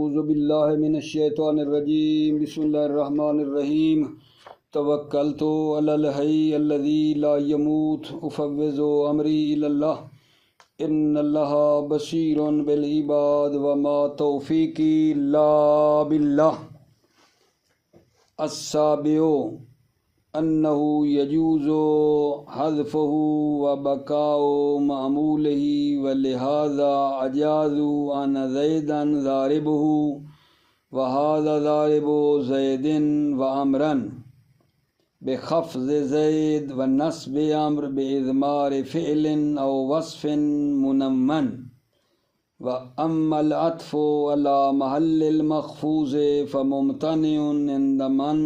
اعوذ باللہ من الشیطان الرجیم بسم اللہ الرحمن الرحیم توکلت علی الحی الذی لا یموت افوض امری الی اللہ ان اللہ بصیر بالعباد وما توفیقی الا باللہ۔ السابع انہ یجوز حذفہ وبقاء معمولہ ولہذا اجازوا ان زیدا ضاربہ وہذا ضارب زید وعمرا بخفض زید ونصب امر باضمار فعل او وصف منمن واما العطف على محل المخفوض فممتنع عند من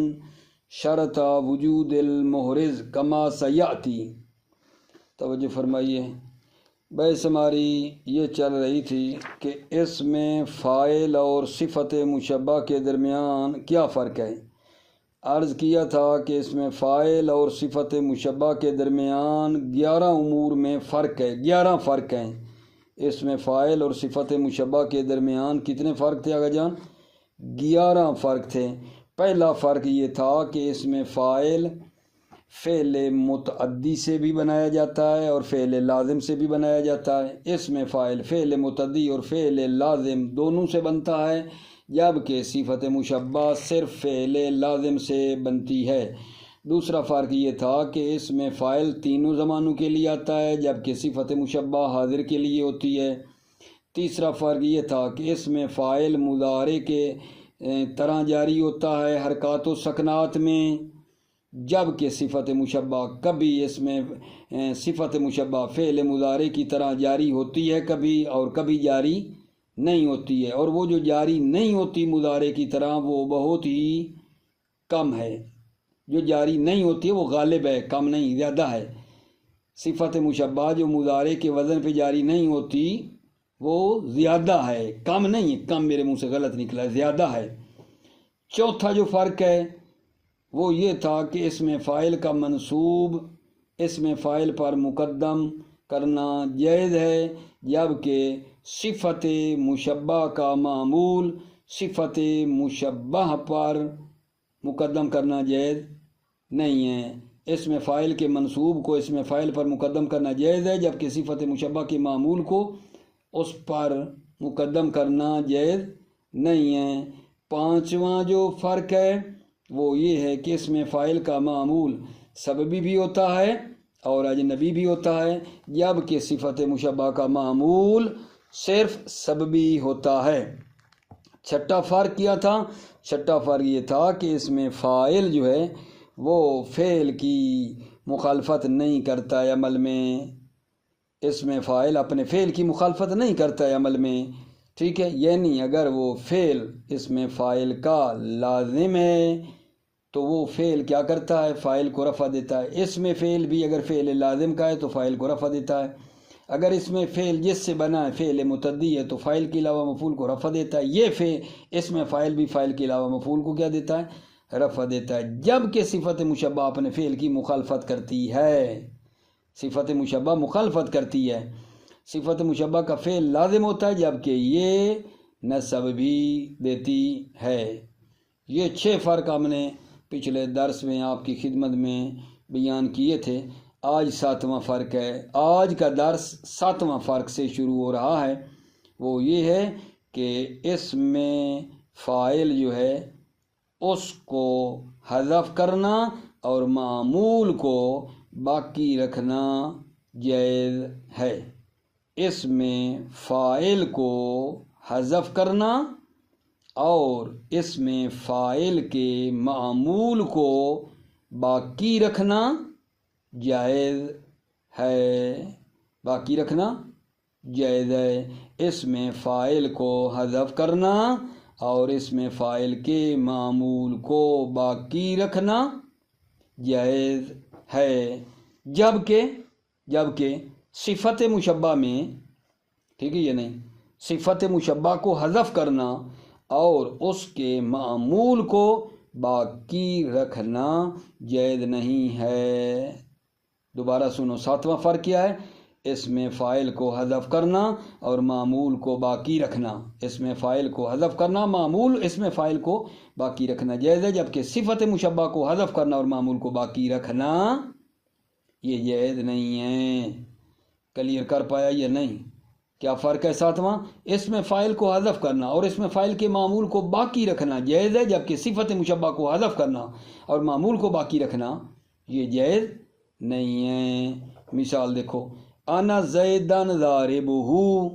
شرط وجود المحرز کما سیاتی۔ توجہ فرمائیے، بحث ہماری یہ چل رہی تھی کہ اس میں فاعل اور صفت مشبہ کے درمیان کیا فرق ہے۔ عرض کیا تھا کہ اس میں فاعل اور صفت مشبہ کے درمیان 11 امور میں فرق ہے، 11 فرق ہیں۔ اس میں فاعل اور صفت مشبہ کے درمیان کتنے فرق تھے آغا جان؟ 11 فرق تھے۔ پہلا فرق یہ تھا کہ اس میں فاعل فعل متعدی سے بھی بنایا جاتا ہے اور فعل لازم سے بھی بنایا جاتا ہے۔ اس میں فاعل فعل متعدی اور فعل لازم دونوں سے بنتا ہے، جبکہ صفت مشبہ صرف فعل لازم سے بنتی ہے۔ دوسرا فرق یہ تھا کہ اس میں فاعل تینوں زمانوں کے لیے آتا ہے، جبکہ صفت مشبہ حاضر کے لیے ہوتی ہے۔ تیسرا فرق یہ تھا کہ اس میں فاعل مضارع کے طرح جاری ہوتا ہے حرکات و سکنات میں، جبکہ صفت مشبہ کبھی اس میں صفت مشبہ فعل مضارع کی طرح جاری ہوتی ہے کبھی، اور کبھی جاری نہیں ہوتی ہے، اور وہ جو جاری نہیں ہوتی مضارع کی طرح وہ بہت ہی کم ہے۔ جو جاری نہیں ہوتی ہے وہ غالب ہے، کم نہیں، زیادہ ہے۔ صفت مشبہ جو مضارع کے وزن پہ جاری نہیں ہوتی وہ زیادہ ہے، کم نہیں، کم میرے منہ سے غلط نکلا، زیادہ ہے۔ چوتھا جو فرق ہے وہ یہ تھا کہ اس میں فاعل کا منصوب اس میں فاعل پر مقدم کرنا جائز ہے، جبکہ صفت مشبہ کا معمول صفت مشبہ پر مقدم کرنا جائز نہیں ہے۔ اس میں فاعل کے منصوب کو اس میں فاعل پر مقدم کرنا جائز ہے، جبکہ صفت مشبہ کے معمول کو اس پر مقدم کرنا جائز نہیں ہے۔ پانچواں جو فرق ہے وہ یہ ہے کہ اس میں فاعل کا معمول سببی بھی ہوتا ہے اور اجنبی بھی ہوتا ہے، جبکہ صفت مشبہ کا معمول صرف سببی ہوتا ہے۔ چھٹا فرق کیا تھا؟ چھٹا فرق یہ تھا کہ اس میں فاعل جو ہے وہ فعل کی مخالفت نہیں کرتا ہے عمل میں۔ اس میں فاعل اپنے فعل کی مخالفت نہیں کرتا ہے عمل میں، ٹھیک ہے؟ یعنی اگر وہ فعل اس میں فاعل کا لازم ہے تو وہ فعل کیا کرتا ہے؟ فاعل کو رفع دیتا ہے۔ اس میں فعل بھی اگر فعل لازم کا ہے تو فاعل کو رفع دیتا ہے۔ اگر اس میں فعل جس سے بنا ہے فعل متعدی ہے تو فاعل کے علاوہ مفعول کو رفع دیتا ہے۔ یہ اس میں فاعل بھی فاعل کے علاوہ مفعول کو کیا دیتا ہے؟ رفع دیتا ہے، جبکہ صفت مشبہ اپنے فعل کی مخالفت کرتی ہے۔ صفت مشبہ مخالفت کرتی ہے۔ صفت مشبہ کا فعل لازم ہوتا ہے، جبکہ یہ نصب بھی دیتی ہے۔ یہ 6 فرق ہم نے پچھلے درس میں آپ کی خدمت میں بیان کیے تھے۔ آج 7واں فرق ہے۔ آج کا درس 7واں فرق سے شروع ہو رہا ہے۔ وہ یہ ہے کہ اس میں فاعل جو ہے اس کو حذف کرنا اور معمول کو باقی رکھنا جائز ہے۔ اس میں فاعل کو حذف کرنا اور اس میں فاعل کے معمول کو باقی رکھنا جائز ہے، باقی رکھنا جائز ہے۔ اس میں فاعل کو حذف کرنا اور اس میں فاعل کے معمول کو باقی رکھنا جائز ہے، جبکہ صفت مشبہ میں، ٹھیک ہے یہ نہیں، صفت مشبہ کو حذف کرنا اور اس کے معمول کو باقی رکھنا جائز نہیں ہے۔ دوبارہ سنو، 7واں فرق کیا ہے اسم فاعل کو حذف کرنا اور معمول کو باقی رکھنا، اسم فاعل کو حذف کرنا، معمول اسم فاعل کو باقی رکھنا جائز ہے، جبکہ صفت مشبہ کو حذف کرنا اور معمول کو باقی رکھنا یہ جائز نہیں ہے۔ کلیئر کر پایا یا نہیں؟ کیا فرق ہے ساتواں؟ اسم فاعل کو حذف کرنا اور اسم فاعل کے معمول کو باقی رکھنا جائز ہے، جبکہ صفت مشبہ کو حذف کرنا اور معمول کو باقی رکھنا یہ جائز نہیں ہے۔ مثال دیکھو، انا زیدن ضاربہ،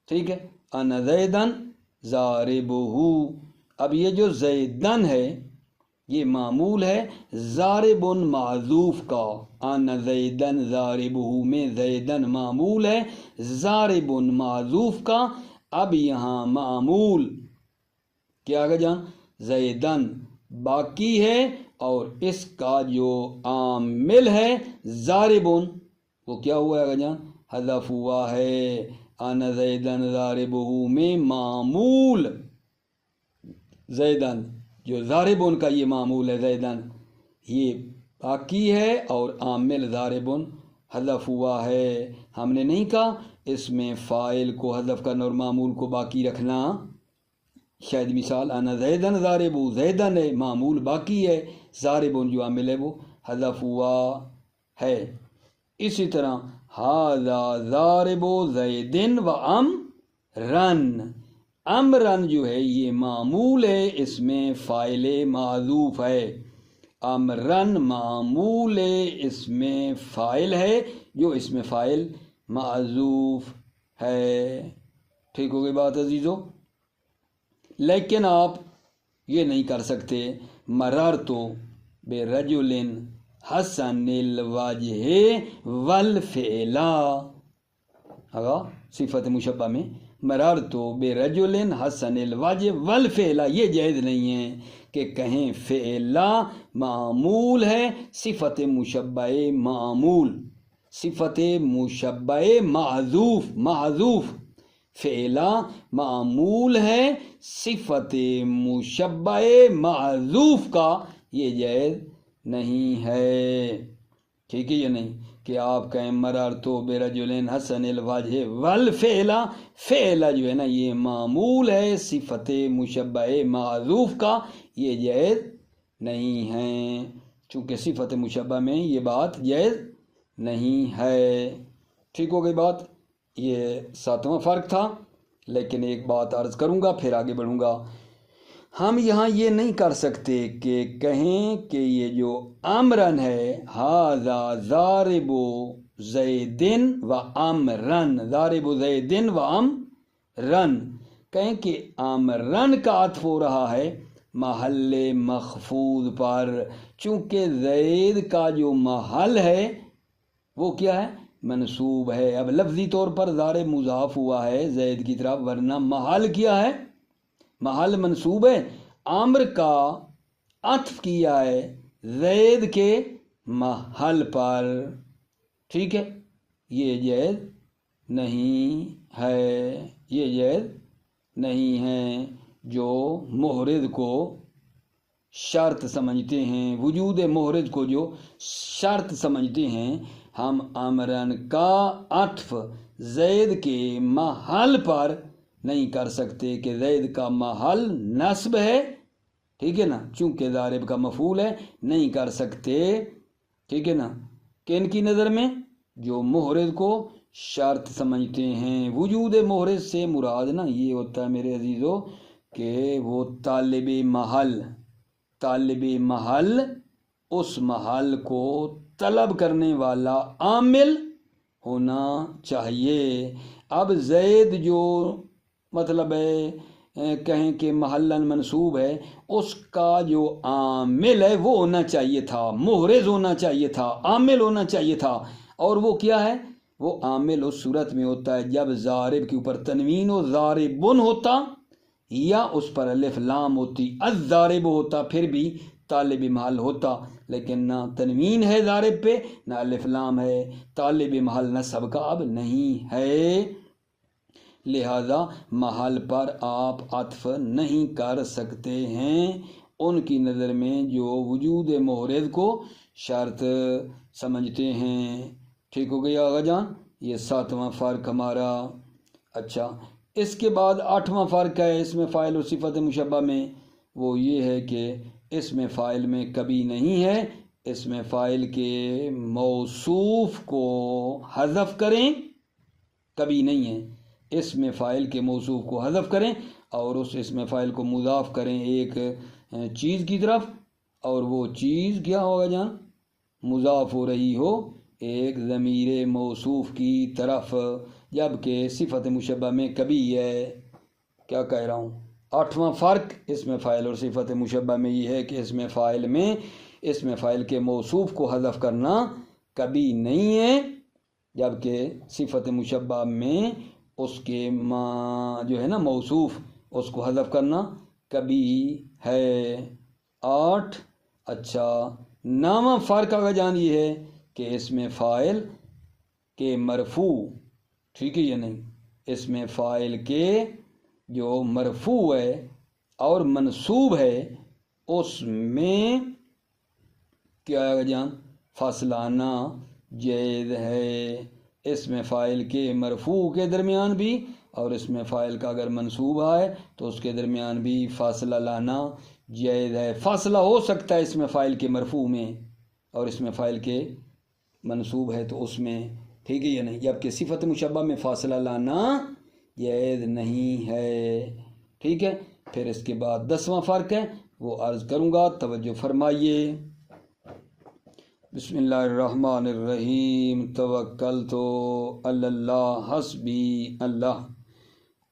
ٹھیک ہے، انا زیدن ضاربہ، اب یہ جو زیدن ہے یہ معمول ہے ضارب معذوف کا، انا زیدن ضاربہ میں زیدن معمول ہے ضارب معذوف کا۔ اب یہاں معمول کیا آگے جان زیدن باقی ہے اور اس کا جو عامل ہے ضارب وہ کیا ہوا ہے آگے جان حذف ہوا ہے۔ انا زیدن ضاربہ میں معمول زیدن جو ضارب کا یہ معمول ہے زیدن یہ باقی ہے اور عامل ضارب حذف ہوا ہے۔ ہم نے نہیں کہا اس میں فاعل کو حذف کرنا اور معمول کو باقی رکھنا، شاید مثال انا زیدن ضارب، زیدن ہے معمول باقی ہے، ضارب جو عامل ہے وہ حذف ہوا ہے۔ اسی طرح ھذا ضارب زید و امرن، امرن جو ہے یہ معمول ہے، اس میں فاعل معذوف ہے، امرن معمول ہے، اس میں فاعل ہے جو اس میں فاعل معذوف ہے۔ ٹھیک ہو گئی بات عزیزو؟ لیکن آپ یہ نہیں کر سکتے مررت برجل حسن الوجہ والفعل، صفت مشبہ میں مررت برجل حسن الوجہ والفعل یہ جائز نہیں ہے کہ کہیں فعل معمول ہے صفت مشبہ معمول، صفت مشبہ معذوف فعل معمول ہے صفت مشبہ معذوف کا یہ جائز نہیں ہے۔ ٹھیک ہے یا نہیں؟ کہ آپ کہیں مررت برجل حسن الوجہ والفعل، فعل جو ہے نا یہ معمول ہے صفت مشبہ معذوف کا یہ جائز نہیں ہے، چونکہ صفت مشبہ میں یہ بات جائز نہیں ہے۔ ٹھیک ہو گئی بات؟ یہ ساتواں فرق تھا۔ لیکن ایک بات عرض کروں گا پھر آگے بڑھوں گا، ہم یہاں یہ نہیں کر سکتے کہ کہیں کہ یہ جو امرن ہے ھذا ضارب زید و امرن، ضارب زید و امرن، کہیں کہ امرن کا عطف ہو رہا ہے محل مخفوض پر، چونکہ زید کا جو محل ہے وہ کیا ہے منصوب ہے۔ اب لفظی طور پر ضارب مضاف ہوا ہے زید کی طرف، ورنہ محل کیا ہے محل منصوب ہے، عامر کا عطف کیا ہے زید کے محل پر، ٹھیک ہے، یہ جائز نہیں ہے، یہ جائز نہیں ہے۔ جو محرز کو شرط سمجھتے ہیں، وجود محرز کو جو شرط سمجھتے ہیں، ہم امرن کا عطف زید کے محل پر نہیں کر سکتے کہ زید کا محل نصب ہے، ٹھیک ہے نا، چونکہ ضارب کا مفعول ہے نہیں کر سکتے، ٹھیک ہے نا۔ کن کی نظر میں؟ جو محرز کو شرط سمجھتے ہیں۔ وجود محرز سے مراد نا یہ ہوتا ہے میرے عزیزو کہ وہ طالب محل اس محل کو طلب کرنے والا عامل ہونا چاہیے۔ اب زید جو مطلب ہے کہیں کہ محلن منصوب ہے، اس کا جو عامل ہے وہ ہونا چاہیے تھا، محرز ہونا چاہیے تھا، عامل ہونا چاہیے تھا، اور وہ کیا ہے؟ وہ عامل اس صورت میں ہوتا ہے جب ضارب کے اوپر تنوین و ضاربن ہوتا یا اس پر الف لام ہوتی، الضارب ہوتا، پھر بھی طالب محل ہوتا، لیکن نہ تنوین ہے ضارب پہ نہ الف لام ہے، طالب محل نصب کا اب نہیں ہے، لہذا محل پر آپ عطف نہیں کر سکتے ہیں۔ ان کی نظر میں جو وجود محرز کو شرط سمجھتے ہیں۔ ٹھیک ہو گئی آغا جان؟ یہ 7واں فرق ہمارا۔ اچھا، اس کے بعد 8واں فرق ہے اس میں فاعل اور صفت مشبہ میں، وہ یہ ہے کہ اس میں فاعل میں کبھی نہیں ہے، اس میں فاعل کے موصوف کو حذف کریں، کبھی نہیں ہے، اس میں فاعل کے موصوف کو حذف کریں اور اس میں فاعل کو مضاف کریں ایک چیز کی طرف، اور وہ چیز کیا ہوگا جان؟ مضاف ہو رہی ہو ایک ضمیر موصوف کی طرف، جبکہ صفت مشبہ میں کبھی ہے۔ کیا کہہ رہا ہوں؟ 8واں فرق اس میں فاعل اور صفت مشبہ میں یہ ہے کہ اس میں فاعل کے موصوف کو حذف کرنا کبھی نہیں ہے، جبکہ صفت مشبہ میں اس کے جو ہے نا موصوف، اس کو حذف کرنا کبھی ہے۔ 8۔ اچھا، 9واں فرق اگر جان یہ ہے کہ اس میں فاعل کے مرفوع، ٹھیک ہے یا نہیں، اس میں فاعل کے جو مرفوع ہے اور منصوب ہے اس میں کیا ہے جان؟ فاصلانہ جائز ہے۔ اس میں فاعل کے مرفوع کے درمیان بھی اور اس میں فاعل کا اگر منصوب آئے تو اس کے درمیان بھی فاصلہ لانا جائز ہے۔ فاصلہ ہو سکتا ہے اس میں فاعل کے مرفوع میں اور اس میں فاعل کے منصوب ہے تو اس میں، ٹھیک ہے یا نہیں، جبکہ صفت مشبہ میں فاصلہ لانا جائز نہیں ہے، ٹھیک ہے۔ پھر اس کے بعد 10واں فرق ہے، وہ عرض کروں گا، توجہ فرمائیے۔ بسم اللہ الرحمن الرحیم، توکلت علی اللہ حسبی اللہ۔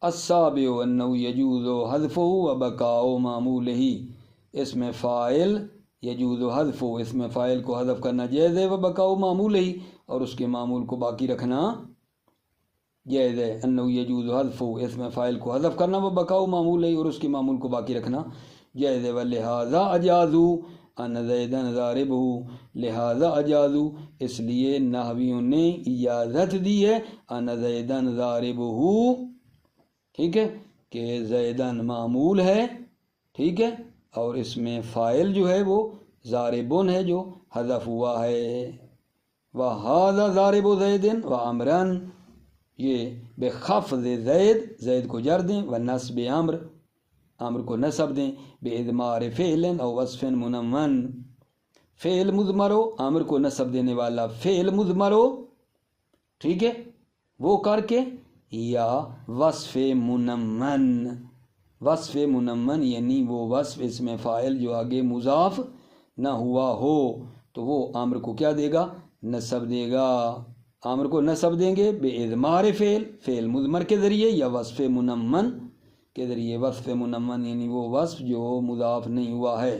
السابع انہ یجوز حذفہ و بقاء معمولہ، اس میں فاعل یجوز حذفہ، اس میں فاعل کو حذف کرنا جائز ہے، و بقاء معمولہ، اور اس کے معمول کو باقی رکھنا جائز ہے۔ انہ یجوز حذفہ، اس میں فاعل کو حذف کرنا، و بقاء معمولہ، اور اس کے معمول کو باقی رکھنا جائز ہے۔ ولہذا اجازوا ان زیدا ضاربہ، لہذا اجازو، اس لیے نحویوں نے اجازت دی ہے، ان زیدا ضاربہ، ٹھیک ہے، کہ زیدن معمول ہے، ٹھیک ہے، اور اس میں فاعل جو ہے وہ ضاربن ہے جو حذف ہوا ہے۔ وہذا ضارب زید و امرن، یہ بخفض زید کو جر دیں، و نصب امر کو نصب دیں، باضمار فعل او وصف منون، فعل مضمر ہو، امر کو نصب دینے والا فعل مضمر ہو، ٹھیک ہے، وہ کر کے، یا وصف منون، وصف منون یعنی وہ وصف اس میں فاعل جو آگے مضاف نہ ہوا ہو تو وہ امر کو کیا دے گا؟ نصب دے گا۔ امر کو نصب دیں گے باضمار فعل مضمر کے ذریعے، یا وصف منون کے ذریعے، وصف منون یعنی وہ وصف جو مضاف نہیں ہوا ہے،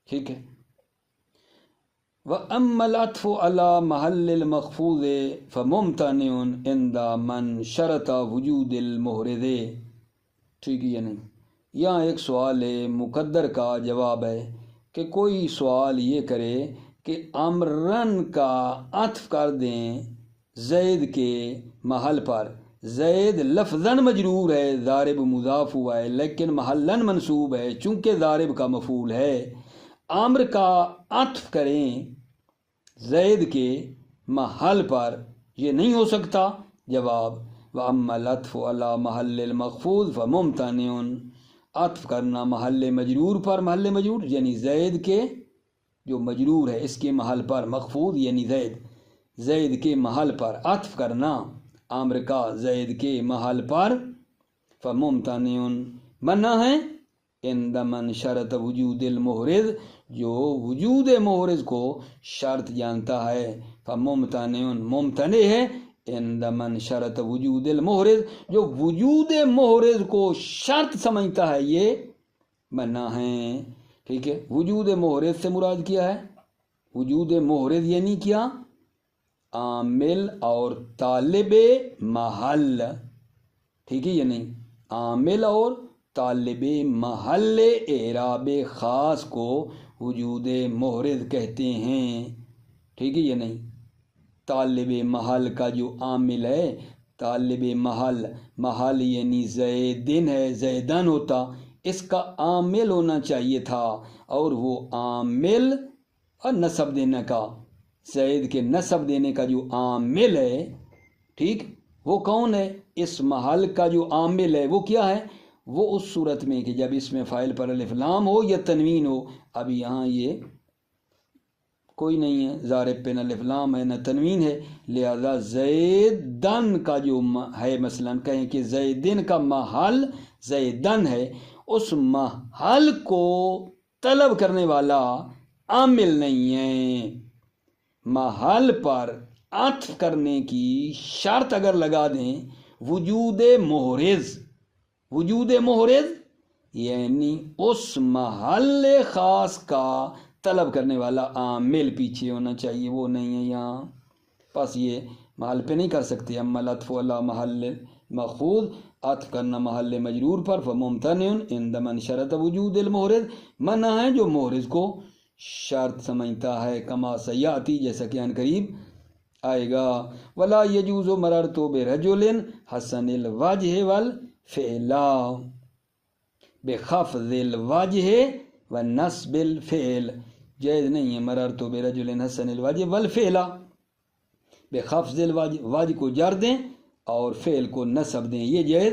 ٹھیک ہے۔ وَأَمَّا الْعَطْفُ عَلَى مَحَلِّ الْمَخْفُوظِ فَمُمْتَنِعٌ عِنْدَ مَنْ شَرَطَ وُجُودِ الْمُحْرِزِ، ٹھیک ہے یا نہیں؟ یہاں ایک سوال مقدر کا جواب ہے کہ کوئی سوال یہ کرے کہ امرن کا عطف کر دیں زید کے محل پر، زید لفظاً مجرور ہے، ضارب مضاف ہوا ہے، لیکن محلاً منصوب ہے چونکہ ضارب کا مفعول ہے، امر کا عطف کریں زید کے محل پر، یہ نہیں ہو سکتا۔ جواب، وَأَمَّا الْعَطْفُ عَلَى مَحَلِّ الْمَخْفُوظِ فَمُمْتَنِعٌ، عطف کرنا محل مجرور پر، محل مجرور یعنی زید کے جو مجرور ہے اس کے محل پر، مخفوض یعنی زید کے محل پر عطف کرنا امر کا زید کے محل پر، فَمُمْتَنِعٌ منع ہے، عند من شرط وجود المحرز، جو وجود محرز کو شرط جانتا ہے، فَمُمْتَنِعٌ ممتنع ہے، عند من شرط وجود المحرز، جو وجود محرز کو شرط سمجھتا ہے یہ منع ہے، ٹھیک ہے۔ وجود محرز سے مراد کیا ہے؟ وجود محرز یعنی کیا؟ عامل اور طالب محل، ٹھیک ہے یا نہیں؟ عامل اور طالب محل اعراب خاص کو وجود محرز کہتے ہیں، ٹھیک ہے یا نہیں؟ طالب محل کا جو عامل ہے، طالب محل یعنی زیدن ہے، زیدن ہوتا، اس کا عامل ہونا چاہیے تھا، اور وہ عامل اور نسب دینے کا، زید کے نسب دینے کا جو عامل ہے ٹھیک، وہ کون ہے؟ اس محل کا جو عامل ہے وہ کیا ہے؟ وہ اس صورت میں کہ جب اس میں فاعل پر الف لام ہو یا تنوین ہو. اب یہاں یہ کوئی نہیں ہے، ضارب پہ نہ الف لام ہے نہ تنوین ہے، لہذا زیدن کا جو ہے، مثلا کہیں کہ زیدن کا محل زیدن ہے، اس محل کو طلب کرنے والا عامل نہیں ہے. محل پر عطف کرنے کی شرط اگر لگا دیں وجود محرز، وجود محرز یعنی اس محل خاص کا طلب کرنے والا عامل پیچھے ہونا چاہیے، وہ نہیں ہے یہاں. بس یہ محل پہ نہیں کر سکتے. اما العطف علی محل مأخوذ، عطف کرنا محل مجرور پر، فممتنع عند من شرط وجود المحرز، منع ہے جو محرز کو شرط سمجھتا ہے، کما سیاتی جیسا کہ ان قریب آئے گا. ولا یجوز مررت برجل حسن الوجہ والفعل بخفض الوجہ ونصب الفعل، جائز نہیں ہے مررت برجل حسن الوجہ والفعل، بخفض الوجہ، وجہ کو جر دیں اور فعل کو نصب دیں، یہ جائز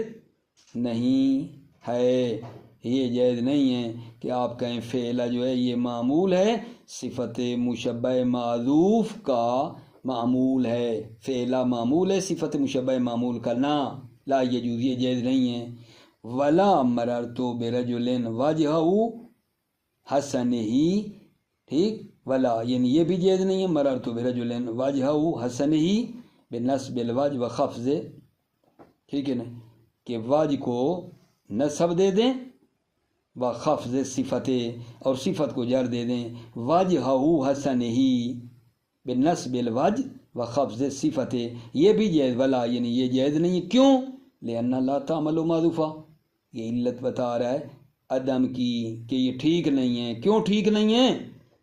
نہیں ہے. یہ جائز نہیں ہے کہ آپ کہیں فعل جو ہے یہ معمول ہے، صفت مشبہ معذوف کا معمول ہے، فعل معمول ہے صفت مشبہ معمول کا، نہ، لا یجوز، یہ جائز نہیں ہے. ولا مررت برجل وجہہ حسن ہی، ٹھیک، ولا یعنی یہ بھی جائز نہیں ہے مررت برجل وجہہ حسن ہی بنصب الوجہ وخفض، ٹھیک ہے نا، کہ وجہ کو نصب دے دیں وخفض صفت، اور صفت کو جر دے دیں، وجہہ حسن ہی بنصب الوجہ وخفض صفت، یہ بھی جائز، ولا یعنی یہ جائز نہیں ہے. کیوں؟ لأن لا تعمل معذوفہ، یہ علت بتا رہا ہے عدم کی کہ یہ ٹھیک نہیں ہے. کیوں ٹھیک نہیں ہے؟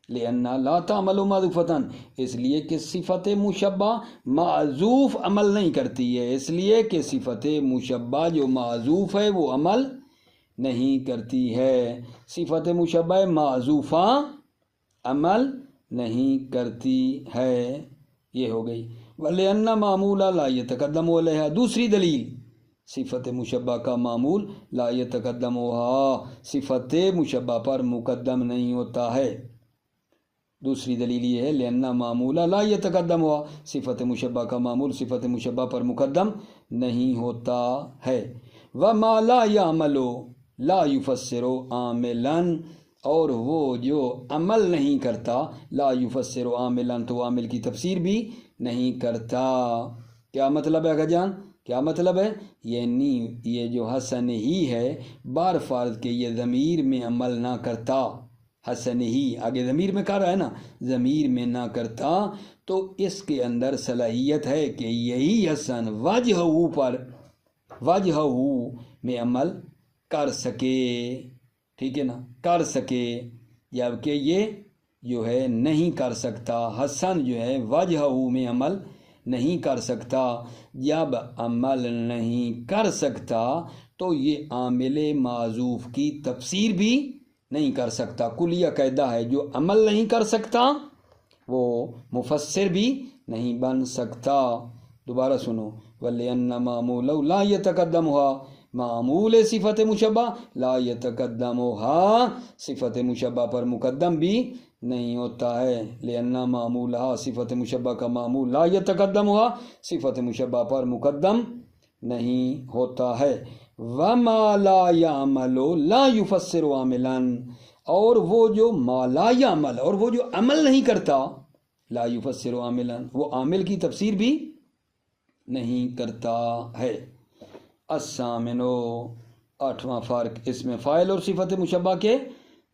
لأن لا تعمل معذوفتاً، اس لیے کہ صفت مشبہ معذوف عمل نہیں کرتی ہے، اس لیے کہ صفت مشبہ جو معذوف ہے وہ عمل نہیں کرتی ہے. صفت مشبہ معذوفہ عمل نہیں کرتی ہے، یہ ہو گئی. وَلِأَنَّ مَعْمُولَ لَا يَتَقَدَّمُ عَلَيْهَا، دوسری دلیل، صفت مشبہ کا معمول لا يتقدمها، صفت مشبہ پر مقدم نہیں ہوتا ہے. دوسری دلیل یہ ہے لأن معمولہ لا يتقدمها، صفت مشبہ کا معمول صفت مشبہ پر مقدم نہیں ہوتا ہے. وما لا يعمل لا يفسر عاملا، اور وہ جو عمل نہیں کرتا لا يفسر عاملا، تو عامل کی تفسیر بھی نہیں کرتا. کیا مطلب ہے جان؟ کیا مطلب ہے؟ یعنی یہ جو حسن ہی ہے بار فرض کہ یہ ضمیر میں عمل نہ کرتا، حسن ہی آگے ضمیر میں کر رہا ہے نا، ضمیر میں نہ کرتا، تو اس کے اندر صلاحیت ہے کہ یہی حسن وجہ پر، وجہ میں عمل کر سکے، ٹھیک ہے نا، کر سکے، جبکہ یہ جو ہے نہیں کر سکتا. حسن جو ہے وجہ میں عمل نہیں کر سکتا. جب عمل نہیں کر سکتا تو یہ عامل معذوف کی تفسیر بھی نہیں کر سکتا. کلیہ قاعدہ ہے، جو عمل نہیں کر سکتا وہ مفسر بھی نہیں بن سکتا. دوبارہ سنو، وَلِأَنَّ مَعْمُولَهُ لَا يَتَقَدَّمُهَا، معمول صفت مشبہ لا يتقدمها، صفت مشبہ پر مقدم بھی نہیں ہوتا ہے. لأن معمولها، صفت مشبہ کا معمول لا يتقدمها، صفت مشبہ پر مقدم نہیں ہوتا ہے. وما لا يعمل لا يفسر عاملا، اور وہ جو ما لا يعمل، اور وہ جو عمل نہیں کرتا لا يفسر عاملا، وہ عامل کی تفسیر بھی نہیں کرتا ہے. الثامنو، آٹھواں فرق اس میں فاعل اور صفت مشبہ کے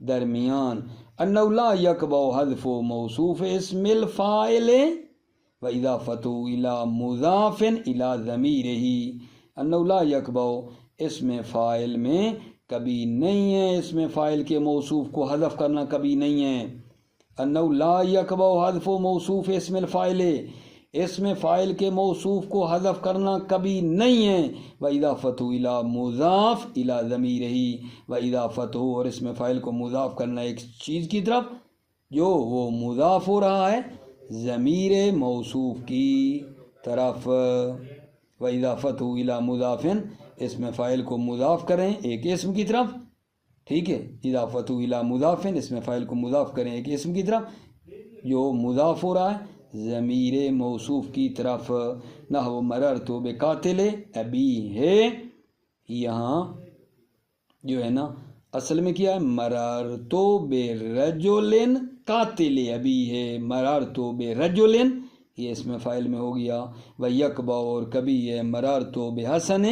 درمیان، انه لا يقبع حذف موصوف اسم الفاعل واضافته الى مضاف الى ضمیرہ، انه لا يقبع اسم فاعل میں کبھی نہیں ہے، اسم فاعل کے موصوف کو حذف کرنا کبھی نہیں ہے. انه لا يقبع حذف موصوف اسم الفاعل، اسم فاعل کے موصوف کو حذف کرنا کبھی نہیں ہے. وَإِضَافَتُهُ إِلَى مُضَاف إِلَى ضَمِيرِهِ، وَإِضَافَتُهُ، اور اسم فاعل کو مضاف کرنا ایک چیز کی طرف جو وہ مضاف ہو رہا ہے ضمیر موصوف کی طرف. و اضافت الی مضافن، اسم فاعل کو مضاف کریں ایک اسم کی طرف، ٹھیک ہے، اضافت الی مضافن، اسم فاعل کو مضاف کریں ایک اسم کی طرف جو مضاف ہو رہا ہے ضمیر موصوف کی طرف، نحو مررت بقاتل ابی ہے، یہاں جو ہے نا اصل میں کیا ہے، مررت برجل قاتل ابی ہے، مررت برجل یہ اس میں فاعل میں ہو گیا، و یکبا اور کبھی ہے مررت بحسن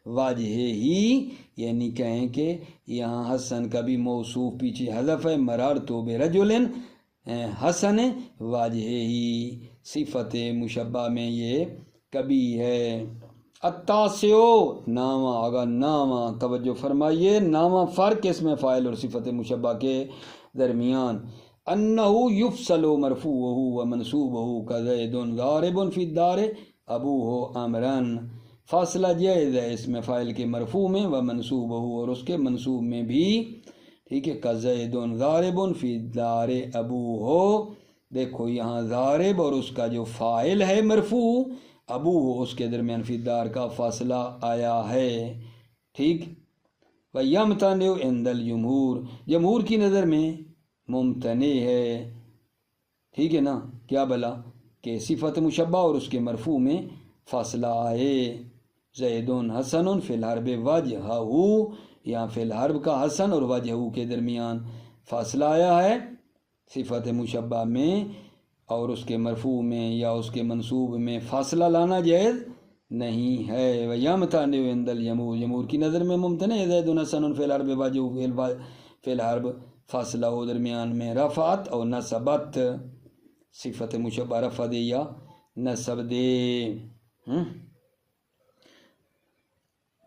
واجہ ہی، یعنی کہیں کہ یہاں حسن کا بھی موصوف پیچھے حذف ہے، مررت برجل حسن واجہ ہی، صفت مشبہ میں یہ کبھی ہے۔ التاسع نامہ، اگر نامہ توجہ فرمائیے، نامہ فرق اس میں فاعل اور صفت مشبہ کے درمیان، انہ یفصل مرفوعہ و منصوبہ کزید ضارب فی الدار ابوہ امرن، فاصلہ جائز ہے اس میں فاعل کے مرفوع میں و منصوبہ اور اس کے منصوب میں بھی، ٹھیک ہے، کزید ضارب فی الدار ابوہ، دیکھو یہاں ضارب اور اس کا جو فاعل ہے مرفوع ابو اس کے درمیان فی الدار کا فاصلہ آیا ہے، ٹھیک۔ وَيَمْتَنِعُ عِنْدَ الْجُمْهُورِ، جمہور کی نظر میں ممتنع ہے، ٹھیک ہے نا، کیا بلا کہ صفت مشبہ اور اس کے مرفوع میں فاصلہ آئے، زید حسن فی الحرب وجہہ، یہاں فی الحرب کا حسن اور وجہہ کے درمیان فاصلہ آیا ہے صفت مشبہ میں، اور اس کے مرفوع میں یا اس کے منصوب میں فاصلہ لانا جائز نہیں ہے۔ وَيَمْتَنِعُ عِنْدَ الْجَمْهُورِ، جمہور کی نظر میں ممتنع ہے، زید حسن فی الحرب وجہہ، فی الحرب فاصلہ ہو درمیان میں، رفعت اور نصبت، صفت مشبہ رفع دے یا نصب دے،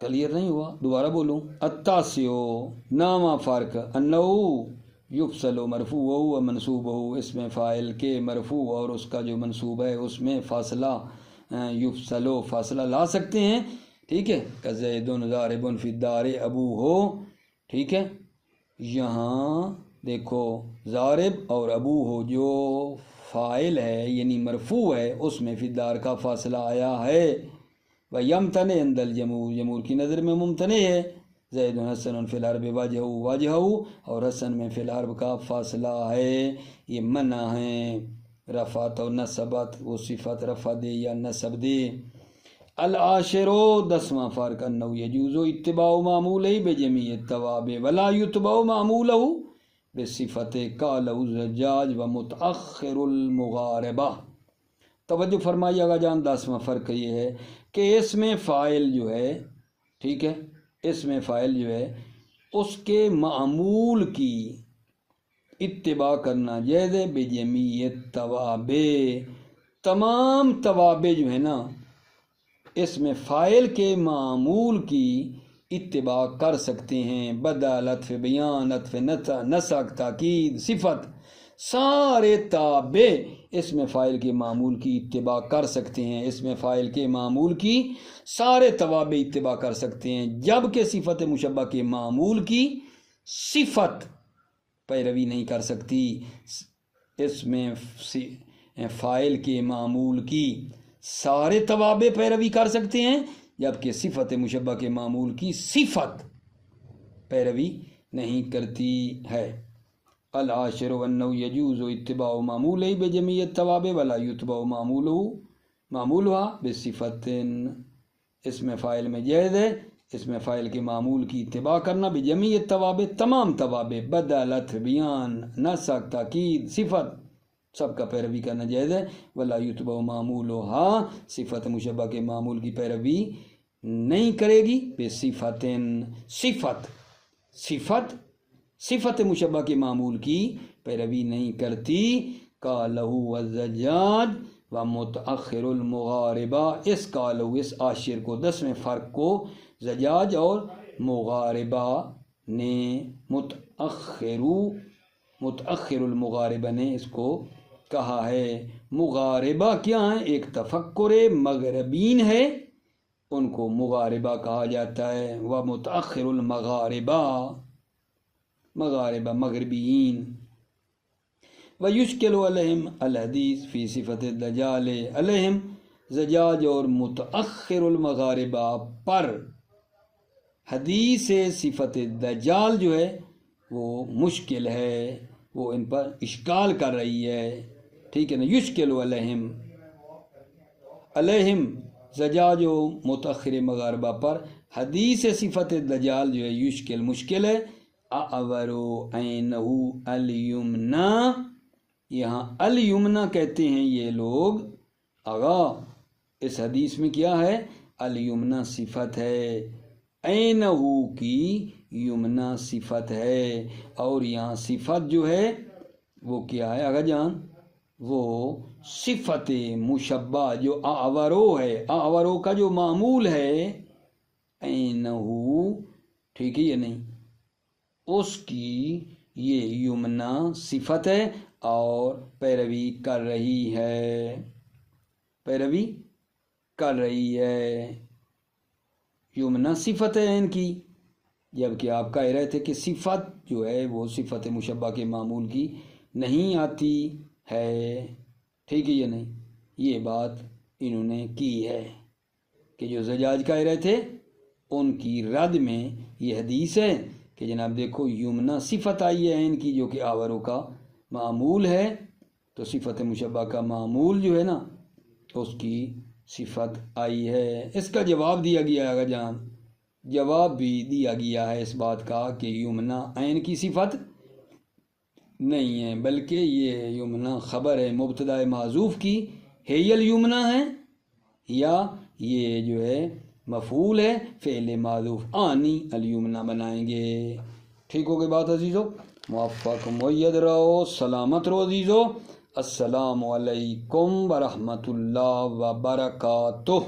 کلیئر نہیں ہوا، دوبارہ بولوں، التاسع نامہ فرق، انہ یفصل مرفوع و منصوبہ، اس میں فاعل کے مرفوع اور اس کا جو منصوب ہے اس میں فاصلہ، یفصل فاصلہ لا سکتے ہیں، ٹھیک ہے، کزید ضارب فی الدار ابوہ، ٹھیک ہے، یہاں دیکھو ضارب اور ابوہ جو فاعل ہے یعنی مرفوع ہے اس میں فی الدار کا فاصلہ آیا ہے، وَيَمْتَنِعُ عِنْدَ الْجَمْهُورِ، جمہور کی نظر میں ممتنع ہے، زید حسن فی الحرب وجہہ، اور حسن میں فی الحرب کا فاصلہ ہے، یہ منع ہے، رفعت و نصبت، وہ صفت رفع دے یا نصب دے۔ العاشر دسواں فرق، انہ یجوز اتباع معمولہ بجمیع التوابع ولا یتبع معمولہ بصفت قالہ الزجاج و متأخر المغاربہ، توجہ فرمائیے گا جان، دسواں فرق یہ ہے کہ اس میں فاعل جو ہے، ٹھیک ہے، اس میں فاعل جو ہے اس کے معمول کی اتباع کرنا جائز ہے، بجمیع التوابع، تمام توابع جو ہے نا اس میں فاعل کے معمول کی اتباع کر سکتے ہیں، بدل، عطف بیان، عطف نسق، تاکید، صفت، سارے تابع اس میں فاعل کے معمول کی اتباع کر سکتے ہیں، اس میں فاعل کے معمول کی سارے توابع اتباع کر سکتے ہیں، جبکہ صفت مشبہ کے معمول کی صفت پیروی نہیں کر سکتی، اس میں فاعل کے معمول کی سارے توابع پیروی کر سکتے ہیں، جبکہ صفت مشبہ کے معمول کی صفت پیروی نہیں کرتی ہے۔ العاشر انہ یجوز اتباع معمولہ بجمیع التوابع ولا یتبع معمولہ بصفت، اس میں فاعل میں جائز ہے اس میں فاعل کے معمول کی اتباع کرنا، بجمیع التوابع، تمام توابع، بدل، عطف بیان، نسق، تاکید، صفت، سب کا پیروی کرنا جائز ہے، ولا یتبع معمولہ، صفت مشبہ کے معمول کی پیروی نہیں کرے گی، بصفت، صفت مشبہ کے معمول کی پیروی نہیں کرتی، قالہ الزجاج و متأخر المغاربہ، اس قالہ، اس عاشر کو، دسویں فرق کو زجاج اور مغاربہ نے، متأخر المغاربہ نے اس کو کہا ہے۔ مغاربہ کیا ہیں؟ ایک تفکر مغربین ہے، ان کو مغاربہ کہا جاتا ہے، و متأخر المغاربہ، مغاربہ مغربین، ویشکل علیہم الحدیث فی صفت الدجال علیہم زجاج اور متأخر المغاربہ پر حدیث صفت دجال جو ہے وہ مشکل ہے، وہ ان پر اشکال کر رہی ہے، ٹھیک ہے نا. یشکل علیہم زجاج و متأخر مغاربہ پر حدیث صفت دجال جو ہے یشکل مشکل ہے. اعورو عینہ الیمنا، یہاں الیمنا کہتے ہیں یہ لوگ. آغا اس حدیث میں کیا ہے؟ الیمنا صفت ہے، عینہ کی یمنا صفت ہے، اور یہاں صفت جو ہے وہ کیا ہے آغا جان؟ وہ صفت مشبہ جو اعورو ہے، اعورو کا جو معمول ہے عینہ، ٹھیک ہے یا نہیں، اس کی یہ یمنا صفت ہے اور پیروی کر رہی ہے، پیروی کر رہی ہے. یمنا صفت ہے ان کی، جبکہ آپ کہہ رہے تھے کہ صفت جو ہے وہ صفت مشبہ کے معمول کی نہیں آتی ہے، ٹھیک ہے یا نہیں. یہ بات انہوں نے کی ہے کہ جو زجاج کہہ رہے تھے ان کی رد میں یہ حدیث ہے کہ جناب دیکھو یمنا صفت آئی ہے ان کی جو کہ آوروں کا معمول ہے، تو صفت مشبہ کا معمول جو ہے نا اس کی صفت آئی ہے. اس کا جواب دیا گیا ہے جان، جواب بھی دیا گیا ہے اس بات کا کہ یمنا عین کی صفت نہیں ہے، بلکہ یہ یمنا خبر ہے مبتدا معذوف کی، ہے الیمنا ہے، یا یہ جو ہے مفعول ہے فعل معذوف آنی الیمنا بنائیں گے. ٹھیک ہو گئی بات عزیزو؟ موفق مؤید رہو، سلامت رہو عزیزو. السلام علیکم ورحمۃ اللہ وبرکاتہ.